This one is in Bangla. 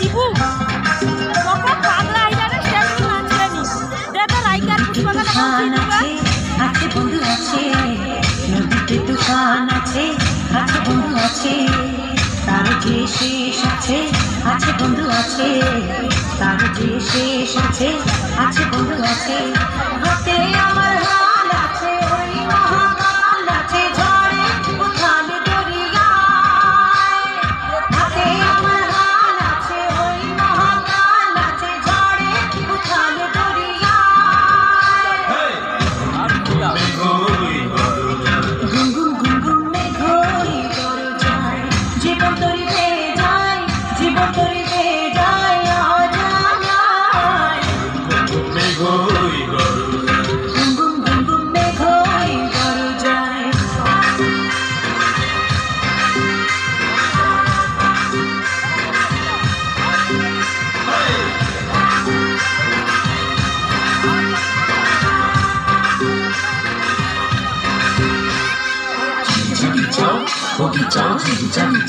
শিবু তোকে পাগলা আইলারে স্টেজ নাচলেনি দেখো রাইকার পুষ্পকানা আছে বন্ধু আছে নদীতে তুফান আছে বন্ধু আছে তার যে শেষ আছে বন্ধু আছে তার যে শেষ আছে বন্ধু আছে হাতে আমার হাল আছে ওই মহাকাল আছে ঝড়ে উথাল দরিয়ায় হাতে আমার হাল আছে ওই মহাকাল আছে ঝড়ে উথাল দরিয়ায় গুনগুন গুনগুন মেঘই গর্জায় জীবন তরিতে যায় জীবন তরিতে যায় গুনগুন গুনগুন মেঘই গর্জায় Boogie Joe, Boogie Joe, Boogie Joe.